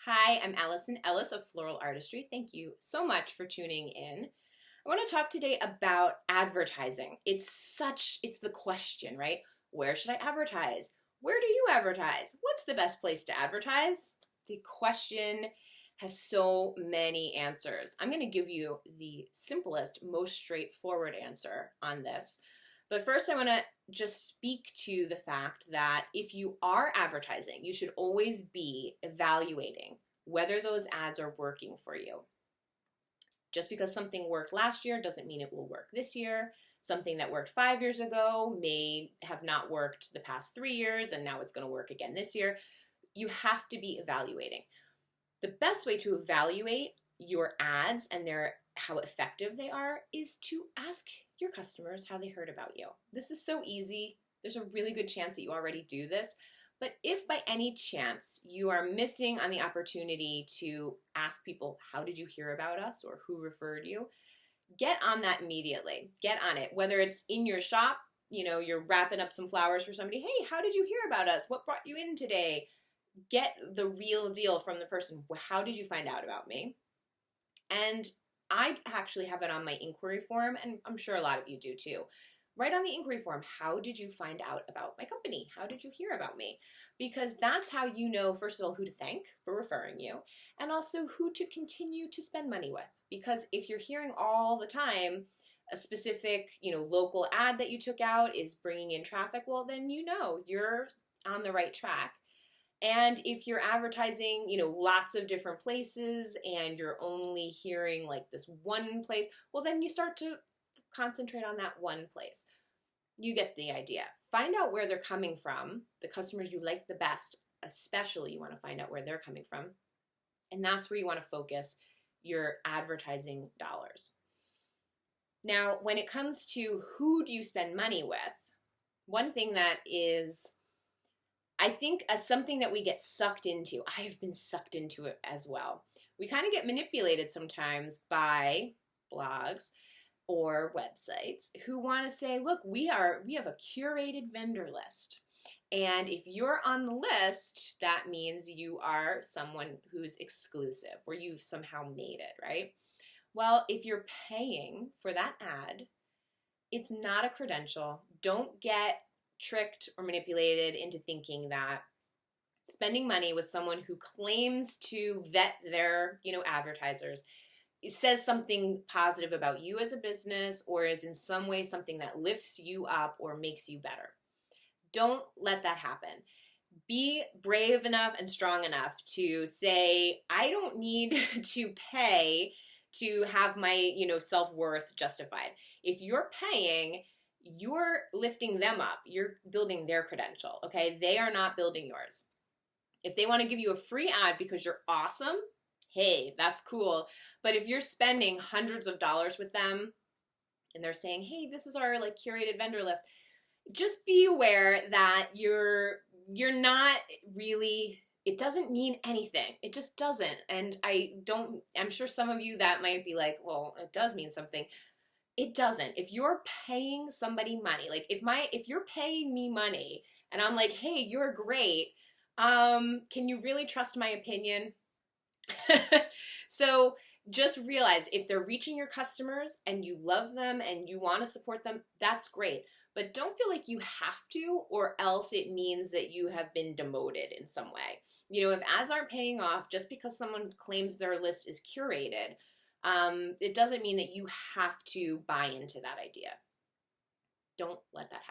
Hi, I'm Allison Ellis of Floral Artistry. Thank you so much for tuning in. I want to talk today about advertising. It's the question, right? Where should I advertise? Where do you advertise? What's the best place to advertise? The question has so many answers. I'm going to give you the simplest, most straightforward answer on this. But first, I want to just speak to the fact that if you are advertising, you should always be evaluating whether those ads are working for you. Just because something worked last year doesn't mean it will work this year. Something that worked 5 years ago may have not worked the past 3 years, and now it's going to work again this year. You have to be evaluating. The best way to evaluate your ads and how effective they are is to ask your customers how they heard about you. This is so easy. There's a really good chance that you already do this. But if by any chance you are missing on the opportunity to ask people, how did you hear about us, or who referred you, get on that immediately. Get on it. Whether it's in your shop, you're wrapping up some flowers for somebody. Hey, how did you hear about us? What brought you in today? Get the real deal from the person. How did you find out about me? And I actually have it on my inquiry form, and I'm sure a lot of you do too. Write on the inquiry form, how did you find out about my company? How did you hear about me? Because that's how you know, first of all, who to thank for referring you, and also who to continue to spend money with. Because if you're hearing all the time a specific, local ad that you took out is bringing in traffic, well, then you're on the right track. And if you're advertising, lots of different places and you're only hearing like this one place, well, then you start to concentrate on that one place. You get the idea. Find out where they're coming from, the customers you like the best, especially you want to find out where they're coming from. And that's where you want to focus your advertising dollars. Now, when it comes to who do you spend money with, one thing that is, I think, something that we get sucked into, I have been sucked into it as well. We kind of get manipulated sometimes by blogs or websites who want to say, look, we have a curated vendor list. And if you're on the list, that means you are someone who's exclusive, or you've somehow made it, right? Well, if you're paying for that ad, it's not a credential. Don't get tricked or manipulated into thinking that spending money with someone who claims to vet their, advertisers, it says something positive about you as a business, or is in some way something that lifts you up or makes you better. Don't let that happen. Be brave enough and strong enough to say, I don't need to pay to have my, self-worth justified. If you're paying, you're lifting them up. You're building their credential, okay? They are not building yours. If they want to give you a free ad because you're awesome, hey, that's cool. But if you're spending hundreds of dollars with them and they're saying, hey, this is our curated vendor list, just be aware that you're not really, it doesn't mean anything. It just doesn't. And I'm sure some of you that might be like, well, it does mean something. It doesn't. If you're paying somebody money, if you're paying me money and I'm like, hey, you're great, can you really trust my opinion? So just realize, if they're reaching your customers and you love them and you want to support them, that's great. But don't feel like you have to, or else it means that you have been demoted in some way. If ads aren't paying off just because someone claims their list is curated, it doesn't mean that you have to buy into that idea. Don't let that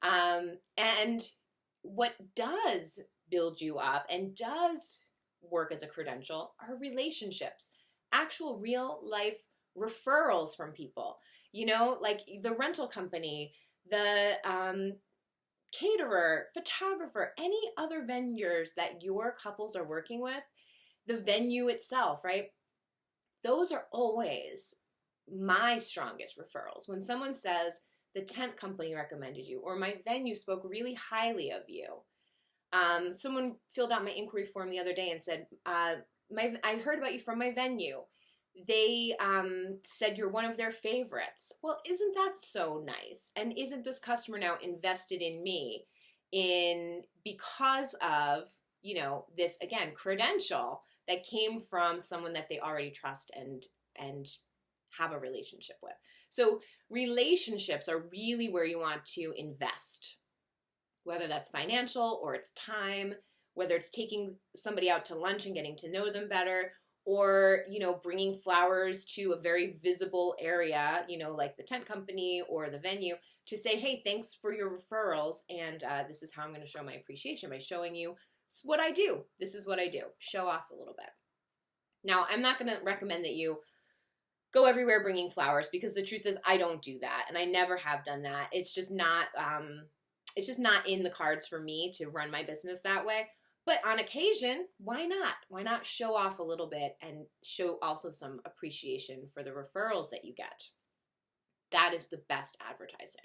happen. And what does build you up and does work as a credential are relationships, actual real life referrals from people, like the rental company, the caterer, photographer, any other vendors that your couples are working with, the venue itself, right? Those are always my strongest referrals. When someone says, the tent company recommended you, or my venue spoke really highly of you. Someone filled out my inquiry form the other day and said, I heard about you from my venue. They said you're one of their favorites. Well, isn't that so nice? And isn't this customer now invested in me because of this, again, credential that came from someone that they already trust and have a relationship with. So relationships are really where you want to invest, whether that's financial or it's time, whether it's taking somebody out to lunch and getting to know them better, or, bringing flowers to a very visible area, like the tent company or the venue, to say, hey, thanks for your referrals, and this is how I'm going to show my appreciation by showing you what I do. This is what I do. Show off a little bit. Now, I'm not going to recommend that you go everywhere bringing flowers, because the truth is I don't do that, and I never have done that. It's just not in the cards for me to run my business that way. But on occasion, why not? Why not show off a little bit and show also some appreciation for the referrals that you get? That is the best advertising.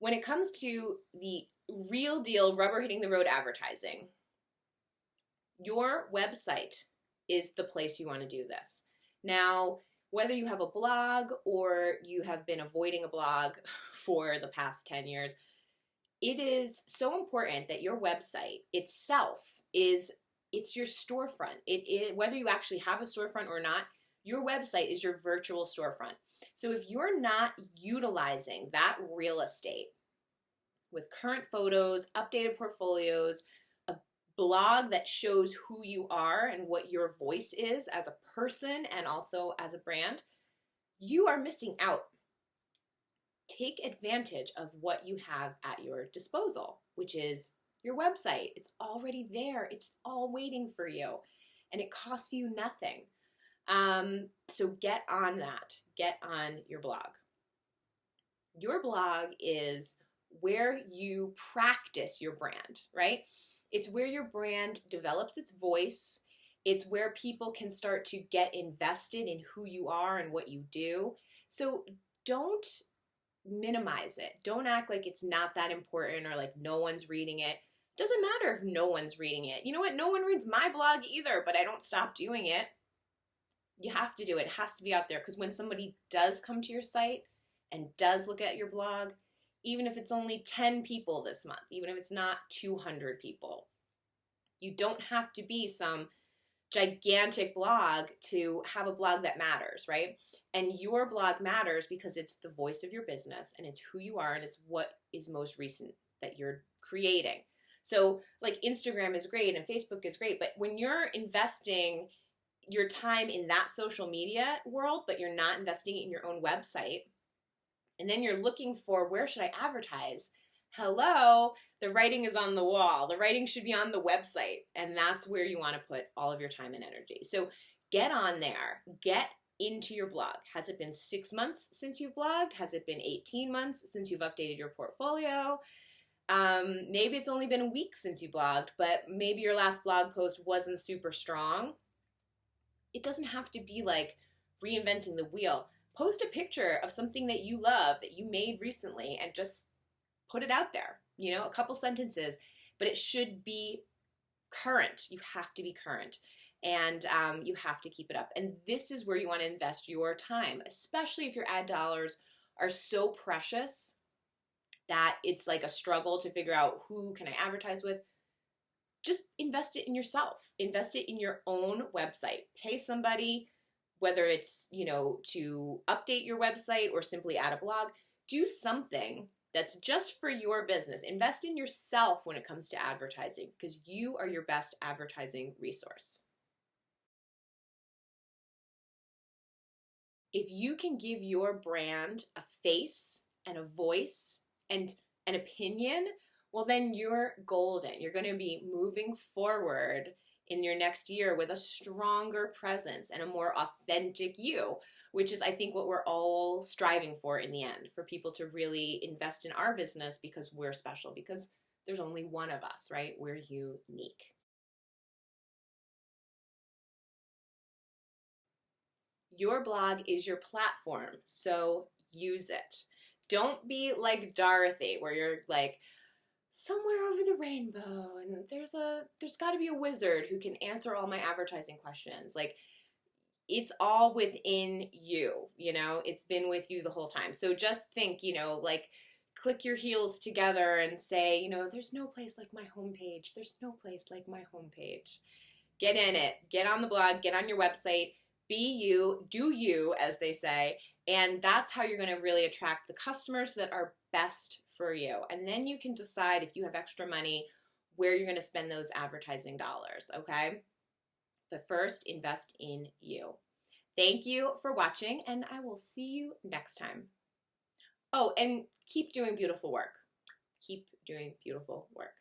When it comes to the real deal rubber hitting the road advertising, your website is the place you want to do this. Now, whether you have a blog or you have been avoiding a blog for the past 10 years, it is so important that your website itself it's your storefront. Whether you actually have a storefront or not, your website is your virtual storefront. So if you're not utilizing that real estate with current photos, updated portfolios, a blog that shows who you are and what your voice is as a person and also as a brand, you are missing out. Take advantage of what you have at your disposal, which is your website. It's already there. It's all waiting for you, and it costs you nothing. So get on that. Get on your blog. Your blog is where you practice your brand, right? It's where your brand develops its voice. It's where people can start to get invested in who you are and what you do. So don't minimize it. Don't act like it's not that important or like no one's reading it. Doesn't matter if no one's reading it. You know what? No one reads my blog either, but I don't stop doing it. You have to do it. It has to be out there, because when somebody does come to your site and does look at your blog, even if it's only 10 people this month, even if it's not 200 people, you don't have to be some gigantic blog to have a blog that matters, right? And your blog matters because it's the voice of your business, and it's who you are, and it's what is most recent that you're creating. So like Instagram is great and Facebook is great, but when you're investing your time in that social media world, but you're not investing it in your own website, and then you're looking for, where should I advertise? Hello, the writing is on the wall. The writing should be on the website, and that's where you want to put all of your time and energy. So get on there. Get into your blog. Has it been 6 months since you've blogged? Has it been 18 months since you've updated your portfolio? Maybe it's only been a week since you blogged, but maybe your last blog post wasn't super strong. It doesn't have to be like reinventing the wheel. Post a picture of something that you love that you made recently and just put it out there, a couple sentences, but it should be current. You have to be current, and you have to keep it up. And this is where you want to invest your time, especially if your ad dollars are so precious that it's like a struggle to figure out who can I advertise with. Just invest it in yourself. Invest it in your own website. Pay somebody, whether it's, to update your website or simply add a blog. Do something that's just for your business. Invest in yourself when it comes to advertising, because you are your best advertising resource. If you can give your brand a face and a voice and an opinion, well, then you're golden. You're going to be moving forward in your next year with a stronger presence and a more authentic you, which is, I think, what we're all striving for in the end, for people to really invest in our business because we're special, because there's only one of us, right? We're unique. Your blog is your platform, so use it. Don't be like Dorothy, where you're like, somewhere over the rainbow, and there's got to be a wizard who can answer all my advertising questions. Like, it's all within you, it's been with you the whole time. So just think, like, click your heels together and say, there's no place like my homepage. There's no place like my homepage. Get in it. Get on the blog. Get on your website. Be you. Do you, as they say. And that's how you're going to really attract the customers that are best for you. And then you can decide, if you have extra money, where you're going to spend those advertising dollars, okay? But first, invest in you. Thank you for watching, and I will see you next time. Oh, and keep doing beautiful work. Keep doing beautiful work.